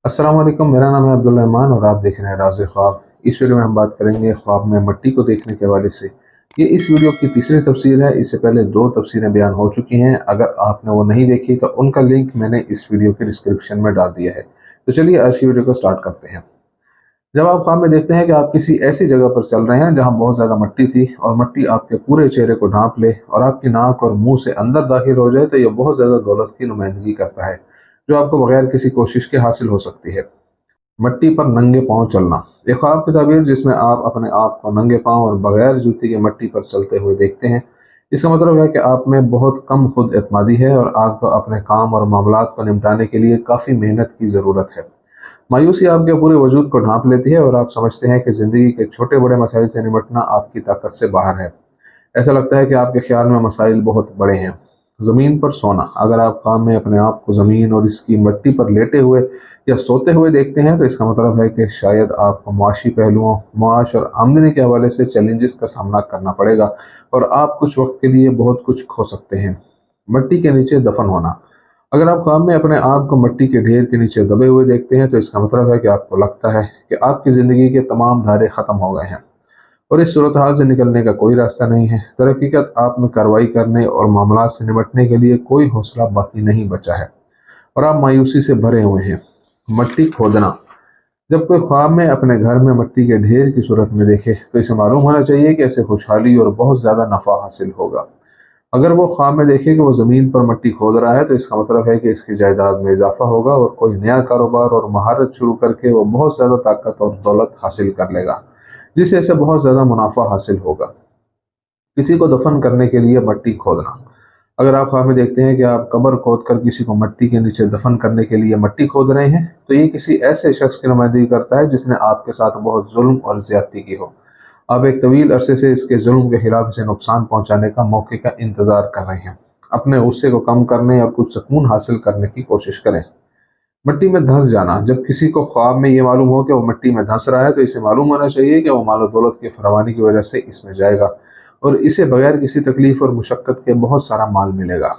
अस्सलाम वालेकुम। मेरा नाम है अब्दुल रहमान और आप देख रहे हैं राज़ ख्वाब। इस वीडियो में हम बात करेंगे ख्वाब में मिट्टी को देखने के हवाले से। ये इस वीडियो की तीसरी तफसीर है। इससे पहले दो तफसीरें बयान हो चुकी हैं। अगर आपने वो नहीं देखी तो उनका लिंक मैंने इस वीडियो के डिस्क्रिप्शन में डाल दिया है। तो चलिए आज की वीडियो को स्टार्ट करते हैं। जब आप ख्वाब में देखते हैं कि आप किसी ऐसी जगह पर चल रहे हैं जहाँ बहुत ज़्यादा मिट्टी थी और मिट्टी आपके पूरे चेहरे को ढांप ले और आपकी नाक और मुंह से अंदर दाखिल हो जाए, तो यह बहुत ज़्यादा दौलत की नुमाइंदगी करता है, जो आपको बगैर किसी कोशिश के हासिल हो सकती है। मिट्टी पर नंगे पांव चलना एक ख्वाब की ताबीर जिसमें आप अपने आप को नंगे पांव और बगैर जूती के मिट्टी पर चलते हुए देखते हैं। इसका मतलब है कि आप में बहुत कम खुद एतमादी है और आपको अपने काम और मामलात को निपटाने के लिए काफ़ी मेहनत की ज़रूरत है। मायूसी आपके पूरे वजूद को ढांप लेती है और आप समझते हैं कि ज़िंदगी के छोटे बड़े मसाइल से निपटना आपकी ताकत से बाहर है। ऐसा लगता है कि आपके ख्याल में मसाइल बहुत बड़े हैं। ज़मीन पर सोना अगर आप ख्वाब में अपने आप को ज़मीन और इसकी मिट्टी पर लेटे हुए या सोते हुए देखते हैं, तो इसका मतलब है कि शायद आपको मुआशी पहलुओं, माश और आमदनी के हवाले से चैलेंजेस का सामना करना पड़ेगा और आप कुछ वक्त के लिए बहुत कुछ खो सकते हैं। मिट्टी के नीचे दफन होना अगर आप ख्वाब में अपने आप को मिट्टी के ढेर के नीचे दबे हुए देखते हैं, तो इसका मतलब है कि आपको लगता है कि आपकी ज़िंदगी के तमाम धारे ख़त्म हो गए हैं और इस सूरत हाल से निकलने का कोई रास्ता नहीं है। दरहकीकत आप में कार्रवाई करने और मामला से निपटने के लिए कोई हौसला बाकी नहीं बचा है और आप मायूसी से भरे हुए हैं। मिट्टी खोदना जब कोई ख्वाब में अपने घर में मिट्टी के ढेर की सूरत में देखे, तो इसे मालूम होना चाहिए कि इसे खुशहाली और बहुत ज़्यादा नफ़ा हासिल होगा। अगर वो ख्वाब में देखे कि वो ज़मीन पर मिट्टी खोद रहा है, तो इसका मतलब है कि इसकी जायदाद में इजाफा होगा और कोई नया कारोबार और महारत शुरू करके वो बहुत ज़्यादा ताकत और दौलत हासिल कर लेगा, जिससे इसे बहुत ज़्यादा मुनाफा हासिल होगा। किसी को दफन करने के लिए मिट्टी खोदना अगर आप ख्वाब में देखते हैं कि आप कब्र खोद कर किसी को मिट्टी के नीचे दफन करने के लिए मिट्टी खोद रहे हैं, तो ये किसी ऐसे शख्स की नुमाइंदगी करता है जिसने आपके साथ बहुत जुल्म और ज्यादती की हो। आप एक तवील अरसे से इसके जुल्म के खिलाफ इसे नुकसान पहुंचाने का मौके का इंतजार कर रहे हैं। अपने गुस्से को कम करने और कुछ सुकून हासिल करने की कोशिश करें। मिट्टी में धंस जाना जब किसी को ख्वाब में ये मालूम हो कि वो मिट्टी में धंस रहा है, तो इसे मालूम होना चाहिए कि वो मालो दौलत की फरावानी की वजह से इसमें जाएगा और इसे बगैर किसी तकलीफ और मुशक्क़त के बहुत सारा माल मिलेगा।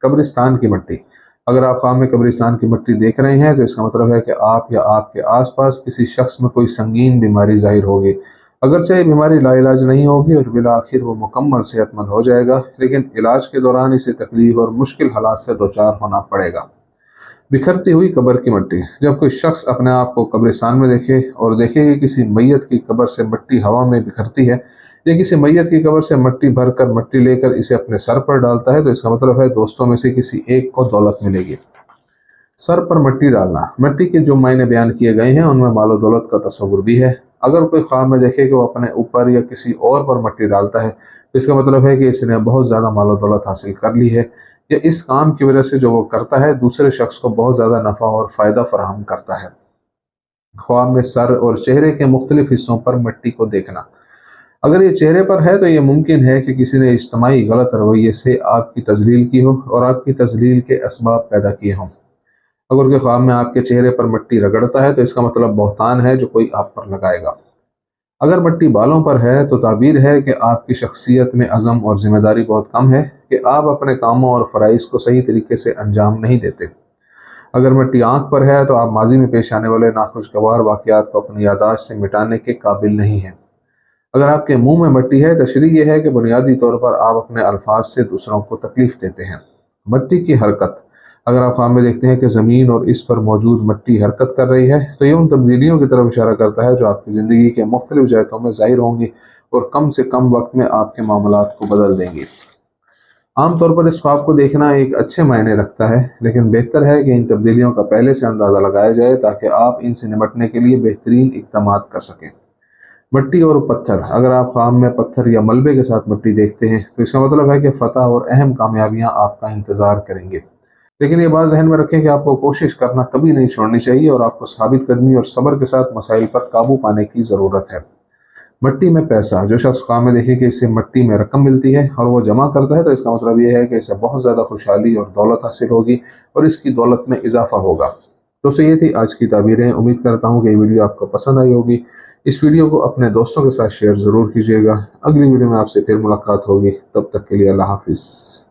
कब्रिस्तान की मिट्टी अगर आप ख्वाब में कब्रिस्तान की मिट्टी देख रहे हैं, तो इसका मतलब है कि आप या आपके आसपास किसी शख्स में कोई संगीन बीमारी जाहिर होगी। अगरचे ये बीमारी लाइलाज नहीं होगी और बिला आखिर वो मुकम्मल सेहतमंद हो जाएगा, लेकिन इलाज के दौरान इसे तकलीफ और मुश्किल हालात से दो चार होना पड़ेगा। बिखरती हुई कब्र की मिट्टी जब कोई शख्स अपने आप को कब्रिस्तान में देखे और देखे कि किसी मैयत की कब्र से मिट्टी हवा में बिखरती है या किसी मैयत की कब्र से मिट्टी भरकर मिट्टी लेकर इसे अपने सर पर डालता है, तो इसका मतलब है दोस्तों में से किसी एक को दौलत मिलेगी। सर पर मिट्टी डालना मिट्टी के जो मायने बयान किए गए हैं उनमें मालो दौलत का तस्वुर भी है। अगर कोई ख्वाब में देखे कि वो अपने ऊपर या किसी और पर मिट्टी डालता है, तो इसका मतलब है कि इसने बहुत ज़्यादा मालो दौलत हासिल कर ली है या इस काम की वजह से जो वो करता है दूसरे शख्स को बहुत ज़्यादा नफ़ा और फ़ायदा फराहम करता है। ख्वाब में सर और चेहरे के मुख्तलिफ हिस्सों पर मिट्टी को देखना अगर ये चेहरे पर है, तो ये मुमकिन है कि किसी ने इज्तमाही गलत रवैये से आपकी तजलील की हो और आपकी तजलील के असबाब पैदा किए हों। अगर के ख्वाब में आपके चेहरे पर मिट्टी रगड़ता है, तो इसका मतलब बहतान है जो कोई आप पर लगाएगा। अगर मिट्टी बालों पर है, तो ताबीर है कि आपकी शख्सियत में अज़म और ज़िम्मेदारी बहुत कम है कि आप अपने कामों और फ़राइज़ को सही तरीके से अंजाम नहीं देते। अगर मिट्टी आँख पर है, तो आप माजी में पेश आने वाले नाखुशगवार वाक़यात को अपनी यादाश्त से मिटाने के काबिल नहीं हैं। अगर आपके मुंह में मिट्टी है, तशरीह यह है कि बुनियादी तौर पर आप अपने अल्फाज से दूसरों को तकलीफ देते हैं। मिट्टी की हरकत अगर आप ख्वाब में देखते हैं कि ज़मीन और इस पर मौजूद मिट्टी हरकत कर रही है, तो ये उन तब्दीलियों की तरफ इशारा करता है जो आपकी ज़िंदगी के मुख्तलिफ जहतों में ज़ाहिर होंगी और कम से कम वक्त में आपके मामलात को बदल देंगी। आमतौर पर इस ख्वाब को देखना एक अच्छे मायने रखता है, लेकिन बेहतर है कि इन तब्दीलियों का पहले से अंदाज़ा लगाया जाए ताकि आप इनसे निपटने के लिए बेहतरीन इक़दाम कर सकें। मिट्टी और पत्थर अगर आप ख्वाब में पत्थर या मलबे के साथ मिट्टी देखते हैं, तो इसका मतलब है कि फ़तह और अहम कामयाबियां आपका इंतज़ार करेंगे। लेकिन ये बात जहन में रखें कि आपको कोशिश करना कभी नहीं छोड़नी चाहिए और आपको साबित कदमी और सब्र के साथ मसाइल पर काबू पाने की ज़रूरत है। मिट्टी में पैसा जो शख्स ख्वाब में देखे कि इसे मिट्टी में रकम मिलती है और वो जमा करता है, तो इसका मतलब ये है कि इसे बहुत ज़्यादा खुशहाली और दौलत हासिल होगी और इसकी दौलत में इजाफा होगा। दोस्तों, ये थी आज की ताबीरें। उम्मीद करता हूँ कि ये वीडियो आपको पसंद आई होगी। इस वीडियो को अपने दोस्तों के साथ शेयर ज़रूर कीजिएगा। अगली वीडियो में आपसे फिर मुलाकात होगी। तब तक के लिए अल्लाह हाफिज़।